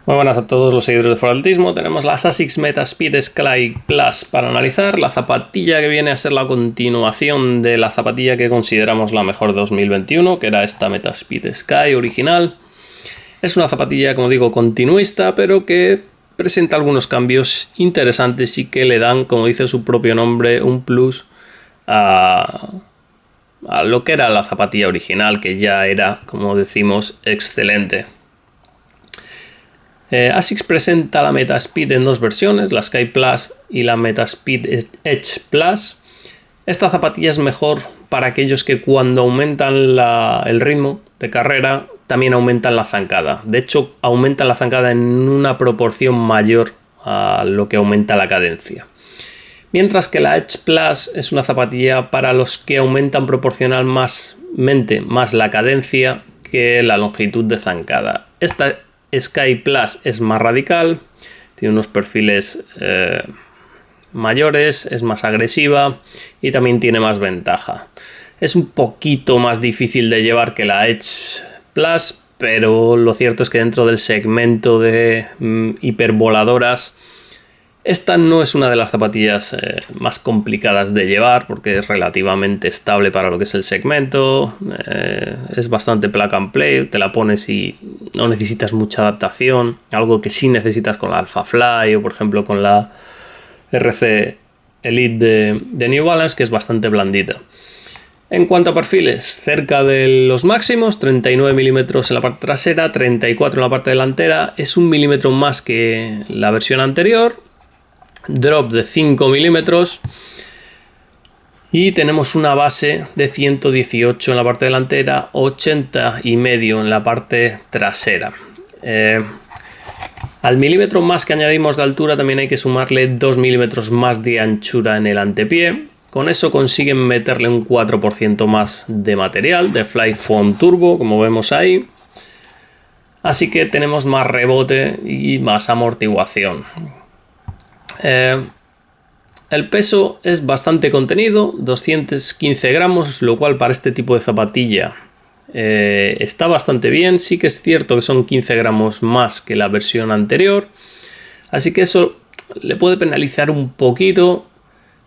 Muy buenas a todos los seguidores de Foraltismo. Tenemos las ASICS Metaspeed Sky Plus para analizar, la zapatilla que viene a ser la continuación de la zapatilla que consideramos la mejor de 2021, que era esta Metaspeed Sky original. Es una zapatilla, como digo, continuista, pero que presenta algunos cambios interesantes y que le dan, como dice su propio nombre, un plus a lo que era la zapatilla original, que ya era, como decimos, excelente. ASICS presenta la Metaspeed en dos versiones, la Sky Plus y la Metaspeed Edge Plus. Esta zapatilla es mejor para aquellos que cuando aumentan el ritmo de carrera también aumentan la zancada. De hecho, aumentan la zancada en una proporción mayor a lo que aumenta la cadencia. Mientras que la Edge Plus es una zapatilla para los que aumentan proporcionalmente más la cadencia que la longitud de zancada. Esta Sky Plus es más radical, tiene unos perfiles mayores, es más agresiva y también tiene más ventaja. Es un poquito más difícil de llevar que la Edge Plus, pero lo cierto es que dentro del segmento de hipervoladoras, esta no es una de las zapatillas más complicadas de llevar porque es relativamente estable para lo que es el segmento, es bastante plug and play, te la pones y no necesitas mucha adaptación, algo que sí necesitas con la Alpha Fly o por ejemplo con la RC Elite de New Balance, que es bastante blandita. En cuanto a perfiles, cerca de los máximos, 39 milímetros en la parte trasera, 34 en la parte delantera, es 1 milímetro más que la versión anterior. Drop de 5 milímetros y tenemos una base de 118 en la parte delantera, 80,5 en la parte trasera. Al milímetro más que añadimos de altura también hay que sumarle 2 milímetros más de anchura en el antepié. Con eso consiguen meterle un 4% más de material de Flyfoam Turbo, como vemos ahí. Así que tenemos más rebote y más amortiguación. El peso es bastante contenido, 215 gramos, lo cual para este tipo de zapatilla está bastante bien. Sí que es cierto que son 15 gramos más que la versión anterior, así que eso le puede penalizar un poquito,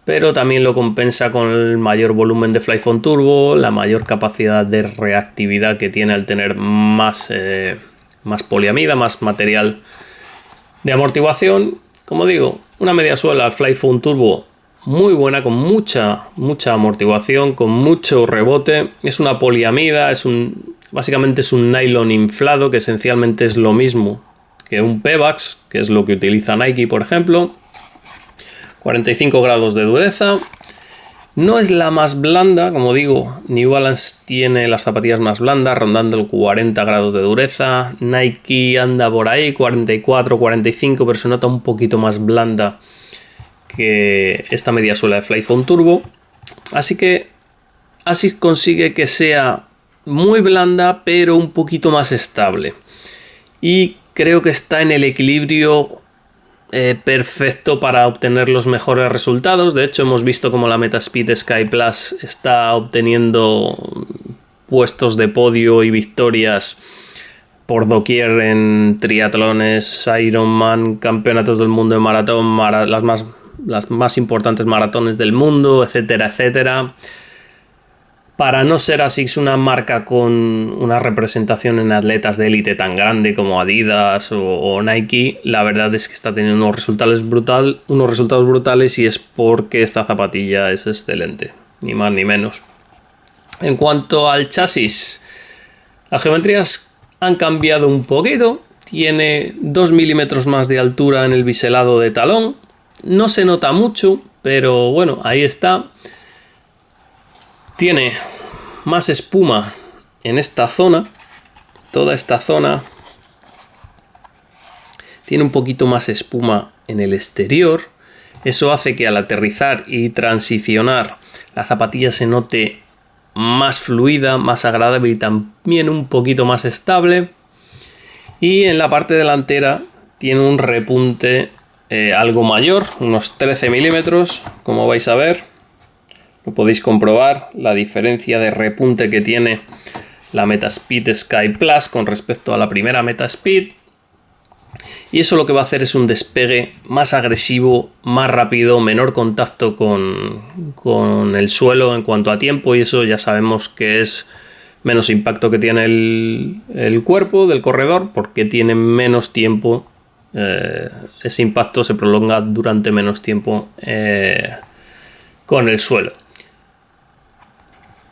pero también lo compensa con el mayor volumen de Flyfoam Turbo, la mayor capacidad de reactividad que tiene al tener más poliamida, más material de amortiguación. Como digo, una media suela Flyfoam Turbo muy buena, con mucha amortiguación, con mucho rebote. Es una poliamida, básicamente es un nylon inflado, que esencialmente es lo mismo que un Pebax, que es lo que utiliza Nike, por ejemplo. 45 grados de dureza. No es la más blanda, como digo, New Balance tiene las zapatillas más blandas, rondando el 40 grados de dureza. Nike anda por ahí, 44, 45, pero se nota un poquito más blanda que esta media suela de Flyfoam Turbo. Así que así consigue que sea muy blanda, pero un poquito más estable. Y creo que está en el equilibrio perfecto para obtener los mejores resultados. De hecho, hemos visto como la Metaspeed Sky Plus está obteniendo puestos de podio y victorias por doquier en triatlones, Ironman, campeonatos del mundo de maratón, las más importantes maratones del mundo, etcétera, etcétera. Para no ser ASICS una marca con una representación en atletas de élite tan grande como Adidas o Nike, la verdad es que está teniendo unos resultados brutales y es porque esta zapatilla es excelente, ni más ni menos. En cuanto al chasis, las geometrías han cambiado un poquito, tiene 2 milímetros más de altura en el biselado de talón, no se nota mucho, pero bueno, ahí está. Tiene más espuma en esta zona, toda esta zona. Tiene un poquito más espuma en el exterior. Eso hace que al aterrizar y transicionar la zapatilla se note más fluida, más agradable y también un poquito más estable. Y en la parte delantera tiene un repunte algo mayor, unos 13 milímetros, como vais a ver. Lo podéis comprobar, la diferencia de repunte que tiene la Metaspeed Sky Plus con respecto a la primera Metaspeed. y eso lo que va a hacer es un despegue más agresivo, más rápido, menor contacto con el suelo en cuanto a tiempo, y eso ya sabemos que es menos impacto que tiene el cuerpo del corredor, porque tiene menos tiempo, ese impacto se prolonga durante menos tiempo con el suelo.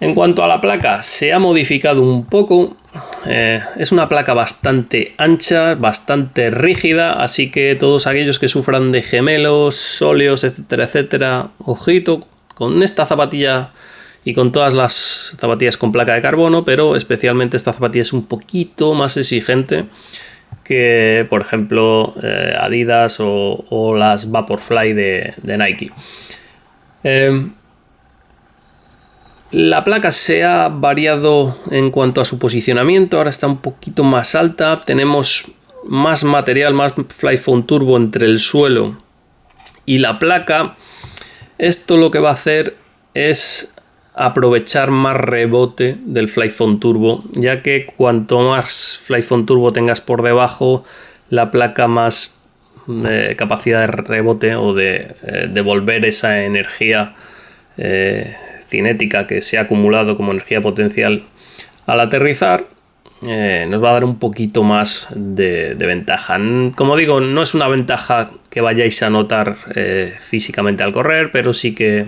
En cuanto a la placa, se ha modificado un poco. Es una placa bastante ancha, bastante rígida, así que todos aquellos que sufran de gemelos, sóleos, etcétera, etcétera, ojito con esta zapatilla y con todas las zapatillas con placa de carbono, pero especialmente esta zapatilla es un poquito más exigente que, por ejemplo, Adidas o las Vaporfly de Nike. La placa se ha variado en cuanto a su posicionamiento, ahora está un poquito más alta, tenemos más material, más Flyphone Turbo entre el suelo y la placa. Esto lo que va a hacer es aprovechar más rebote del Flyphone Turbo, ya que cuanto más Flyphone Turbo tengas por debajo, la placa más capacidad de rebote o de devolver esa energía cinética que se ha acumulado como energía potencial al aterrizar, nos va a dar un poquito más de ventaja. Como digo, no es una ventaja que vayáis a notar físicamente al correr, pero sí que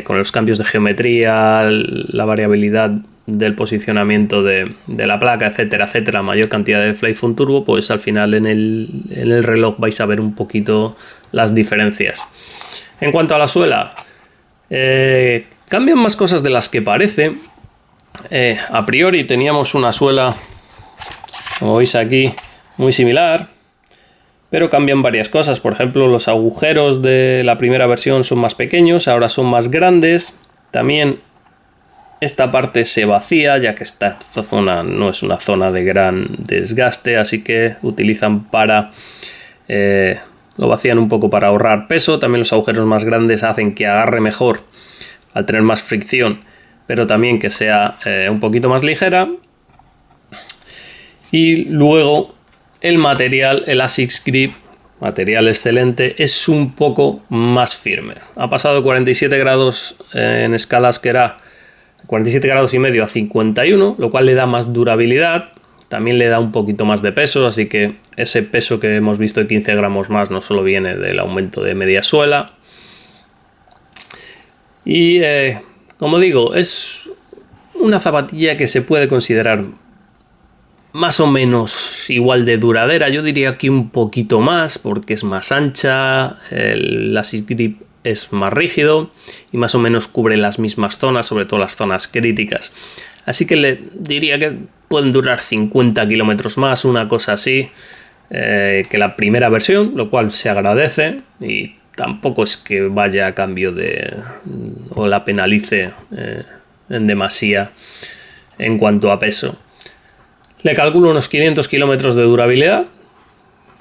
con los cambios de geometría, la variabilidad del posicionamiento de la placa, etcétera, etcétera, mayor cantidad de Flyphone Turbo, pues al final en el reloj vais a ver un poquito las diferencias. En cuanto a la suela, cambian más cosas de las que parece. A priori teníamos una suela, como veis aquí, muy similar, pero cambian varias cosas. Por ejemplo, los agujeros de la primera versión son más pequeños, ahora son más grandes. También esta parte se vacía, ya que esta zona no es una zona de gran desgaste, así que utilizan lo vacían un poco para ahorrar peso. También los agujeros más grandes hacen que agarre mejor al tener más fricción, pero también que sea un poquito más ligera. Y luego el material, el ASICS Grip, material excelente, es un poco más firme. Ha pasado de 47 grados en escalas que era 47 grados y medio a 51, lo cual le da más durabilidad. También le da un poquito más de peso, así que ese peso que hemos visto de 15 gramos más no solo viene del aumento de media suela. Y como digo, es una zapatilla que se puede considerar más o menos igual de duradera. Yo diría que un poquito más, porque es más ancha, el ASICS Grip es más rígido y más o menos cubre las mismas zonas, sobre todo las zonas críticas. Así que le diría que pueden durar 50 kilómetros más, una cosa así, que la primera versión, lo cual se agradece, y tampoco es que vaya a cambio o la penalice en demasía en cuanto a peso. Le calculo unos 500 kilómetros de durabilidad,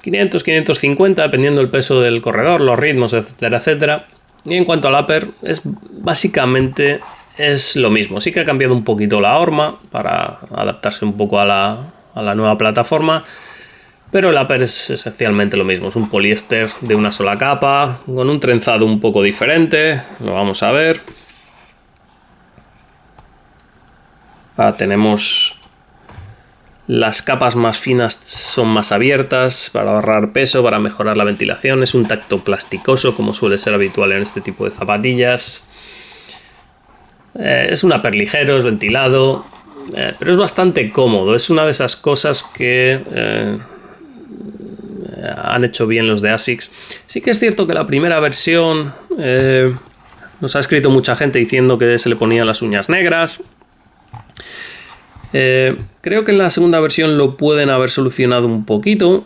500, 550, dependiendo del peso del corredor, los ritmos, etcétera, etcétera. Y en cuanto al upper, básicamente es lo mismo. Sí que ha cambiado un poquito la horma para adaptarse un poco a la nueva plataforma, pero el upper es esencialmente lo mismo. Es un poliéster de una sola capa, con un trenzado un poco diferente. Lo vamos a ver. Ahora tenemos las capas más finas, son más abiertas para ahorrar peso, para mejorar la ventilación. Es un tacto plasticoso, como suele ser habitual en este tipo de zapatillas. Es un upper ligero, es ventilado, pero es bastante cómodo. Es una de esas cosas que han hecho bien los de ASICS. Sí que es cierto que la primera versión nos ha escrito mucha gente diciendo que se le ponían las uñas negras. Creo que en la segunda versión lo pueden haber solucionado un poquito,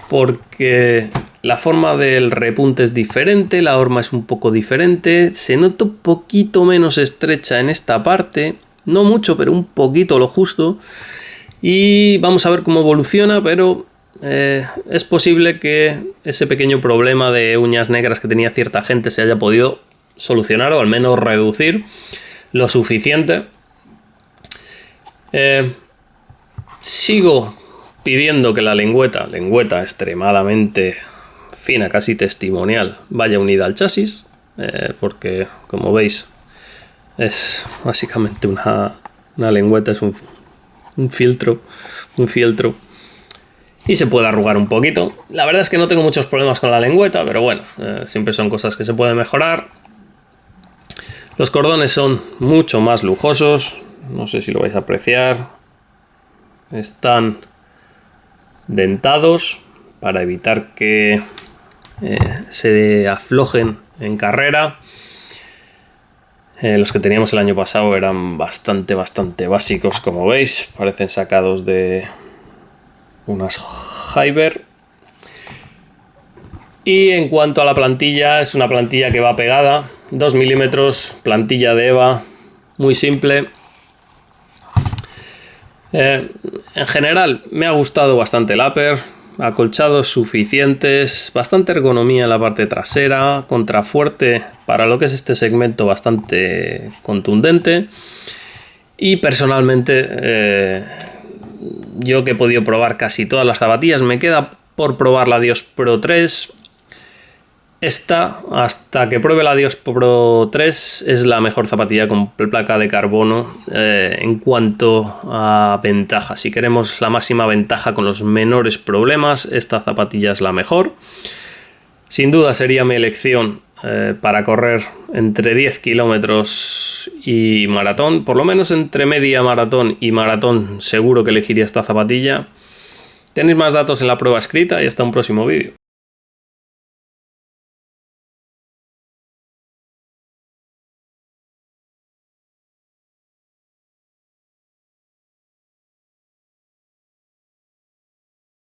porque la forma del repunte es diferente, la horma es un poco diferente, se nota un poquito menos estrecha en esta parte, no mucho, pero un poquito lo justo, y vamos a ver cómo evoluciona, pero es posible que ese pequeño problema de uñas negras que tenía cierta gente se haya podido solucionar, o al menos reducir lo suficiente. Sigo pidiendo que la lengüeta extremadamente fina, casi testimonial, vaya unida al chasis, porque como veis es básicamente una lengüeta, es un fieltro, y se puede arrugar un poquito. La verdad es que no tengo muchos problemas con la lengüeta, pero bueno, siempre son cosas que se pueden mejorar. Los cordones son mucho más lujosos, no sé si lo vais a apreciar. Están dentados para evitar que se aflojen en carrera. Los que teníamos el año pasado eran bastante básicos, como veis, parecen sacados de unas Hyber. Y en cuanto a la plantilla, es una plantilla que va pegada, 2 milímetros, plantilla de EVA, muy simple. En general me ha gustado bastante el upper, acolchados suficientes, bastante ergonomía en la parte trasera, contrafuerte para lo que es este segmento bastante contundente. Y personalmente, yo que he podido probar casi todas las zapatillas, me queda por probar la Adios Pro 3. Esta, hasta que pruebe la Adios Pro 3, es la mejor zapatilla con placa de carbono en cuanto a ventaja. Si queremos la máxima ventaja con los menores problemas, esta zapatilla es la mejor. Sin duda sería mi elección para correr entre 10 kilómetros y maratón. Por lo menos entre media maratón y maratón seguro que elegiría esta zapatilla. Tenéis más datos en la prueba escrita y hasta un próximo vídeo.